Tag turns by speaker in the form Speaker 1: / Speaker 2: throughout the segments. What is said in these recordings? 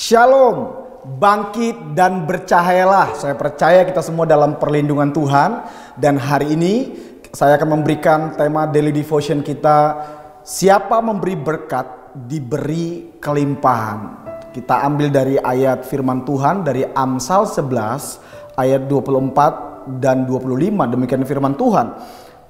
Speaker 1: Shalom, bangkit dan bercahayalah. Saya percaya kita semua dalam perlindungan Tuhan. Dan hari ini saya akan memberikan tema daily devotion kita, siapa memberi berkat diberi kelimpahan. Kita ambil dari ayat firman Tuhan dari Amsal 11 ayat 24 dan 25. Demikian firman Tuhan.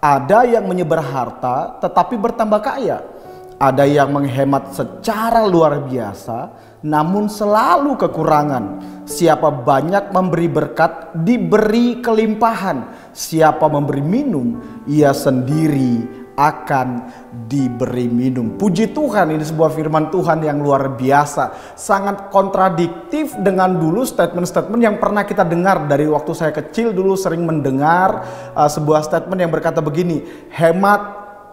Speaker 1: Ada yang menyebar harta tetapi bertambah kaya. Ada yang menghemat secara luar biasa, namun selalu kekurangan. Siapa banyak memberi berkat, diberi kelimpahan. Siapa memberi minum, ia sendiri akan diberi minum. Puji Tuhan, ini sebuah firman Tuhan yang luar biasa. Sangat kontradiktif dengan dulu statement-statement yang pernah kita dengar. Dari waktu saya kecil dulu sering mendengar sebuah statement yang berkata begini, hemat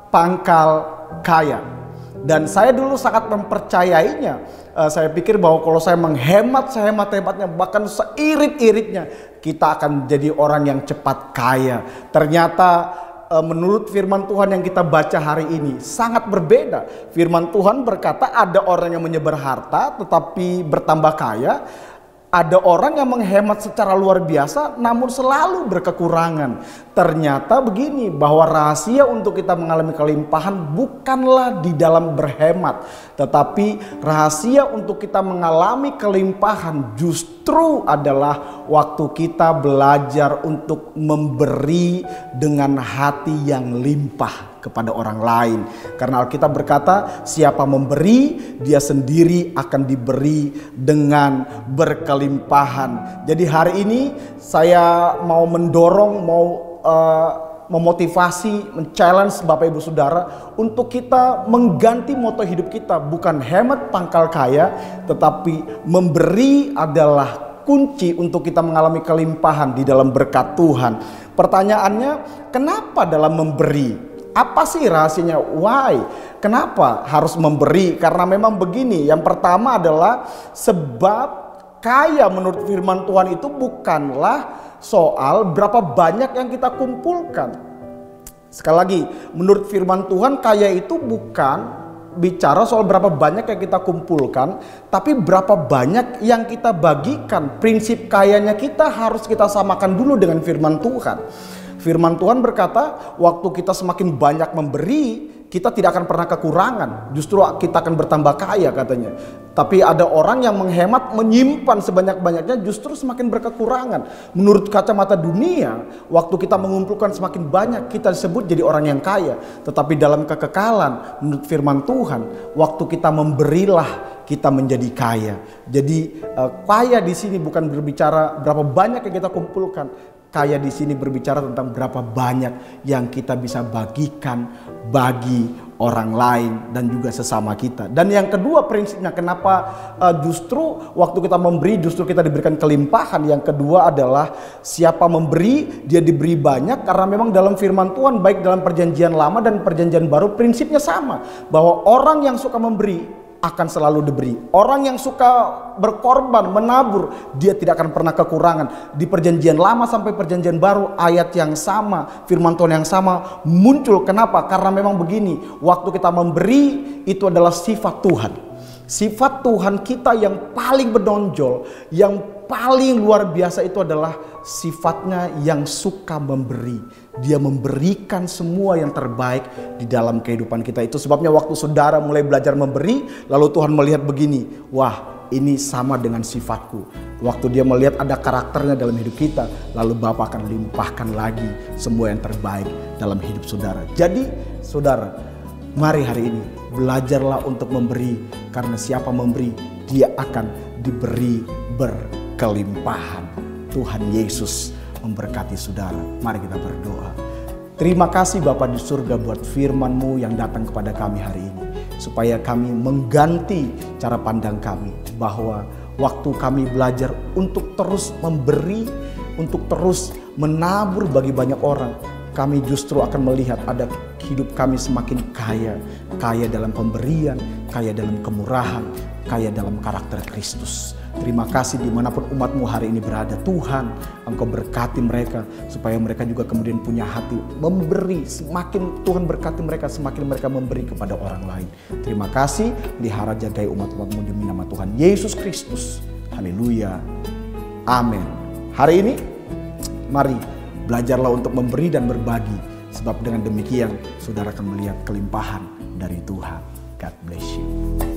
Speaker 1: pangkal kaya. Dan saya dulu sangat mempercayainya. Saya pikir bahwa kalau saya menghemat sehemat-hematnya, bahkan seirit-iritnya, kita akan jadi orang yang cepat kaya. Ternyata menurut firman Tuhan yang kita baca hari ini sangat berbeda. Firman Tuhan berkata ada orang yang menyebar harta tetapi bertambah kaya. Ada orang yang menghemat secara luar biasa namun selalu berkekurangan. Ternyata begini, bahwa rahasia untuk kita mengalami kelimpahan bukanlah di dalam berhemat, tetapi rahasia untuk kita mengalami kelimpahan justru adalah waktu kita belajar untuk memberi dengan hati yang limpah kepada orang lain. Karena Alkitab berkata, siapa memberi, dia sendiri akan diberi dengan berkelimpahan. Jadi hari ini saya mau mendorong, memotivasi, men-challenge Bapak Ibu Saudara untuk kita mengganti moto hidup kita. Bukan hemat pangkal kaya, tetapi memberi adalah kunci untuk kita mengalami kelimpahan di dalam berkat Tuhan. Pertanyaannya, kenapa dalam memberi? Apa sih rahasianya? Why? Kenapa harus memberi? Karena memang begini, yang pertama adalah sebab kaya menurut firman Tuhan itu bukanlah soal berapa banyak yang kita kumpulkan. Sekali lagi, menurut firman Tuhan kaya itu bukan bicara soal berapa banyak yang kita kumpulkan, tapi berapa banyak yang kita bagikan. Prinsip kayanya kita harus kita samakan dulu dengan firman Tuhan. Firman Tuhan berkata, waktu kita semakin banyak memberi, kita tidak akan pernah kekurangan. Justru kita akan bertambah kaya katanya. Tapi ada orang yang menghemat, menyimpan sebanyak-banyaknya, justru semakin berkekurangan. Menurut kacamata dunia, waktu kita mengumpulkan semakin banyak, kita disebut jadi orang yang kaya. Tetapi dalam kekekalan, menurut firman Tuhan, waktu kita memberilah, kita menjadi kaya. Jadi kaya di sini bukan berbicara berapa banyak yang kita kumpulkan. Kaya di sini berbicara tentang berapa banyak yang kita bisa bagikan bagi orang lain dan juga sesama kita. Dan yang kedua prinsipnya, kenapa justru waktu kita memberi justru kita diberikan kelimpahan. Yang kedua adalah siapa memberi dia diberi banyak, karena memang dalam firman Tuhan baik dalam perjanjian lama dan perjanjian baru prinsipnya sama, bahwa orang yang suka memberi akan selalu diberi. Orang yang suka berkorban, menabur, dia tidak akan pernah kekurangan. Di perjanjian lama sampai perjanjian baru, ayat yang sama, firman Tuhan yang sama muncul. Kenapa? Karena memang begini, waktu kita memberi itu adalah sifat Tuhan. Sifat Tuhan kita yang paling menonjol, yang paling luar biasa itu adalah sifatnya yang suka memberi. Dia memberikan semua yang terbaik di dalam kehidupan kita. Itu sebabnya waktu saudara mulai belajar memberi, lalu Tuhan melihat begini, wah ini sama dengan sifatku. Waktu dia melihat ada karakternya dalam hidup kita, lalu Bapa akan limpahkan lagi semua yang terbaik dalam hidup saudara. Jadi saudara, mari hari ini belajarlah untuk memberi, karena siapa memberi, dia akan diberi berkelimpahan. Tuhan Yesus memberkati saudara. Mari kita berdoa. Terima kasih Bapa di surga buat firman-Mu yang datang kepada kami hari ini. Supaya kami mengganti cara pandang kami, bahwa waktu kami belajar untuk terus memberi, untuk terus menabur bagi banyak orang, kami justru akan melihat ada hidup kami semakin kaya. Kaya dalam pemberian, kaya dalam kemurahan, kaya dalam karakter Kristus. Terima kasih dimanapun umatmu hari ini berada. Tuhan, Engkau berkati mereka supaya mereka juga kemudian punya hati memberi. Semakin Tuhan berkati mereka, semakin mereka memberi kepada orang lain. Terima kasih, pelihara jagai umat-umatmu demi nama Tuhan Yesus Kristus. Haleluya. Amin. Hari ini, mari belajarlah untuk memberi dan berbagi. Sebab dengan demikian, saudara akan melihat kelimpahan dari Tuhan. God bless you.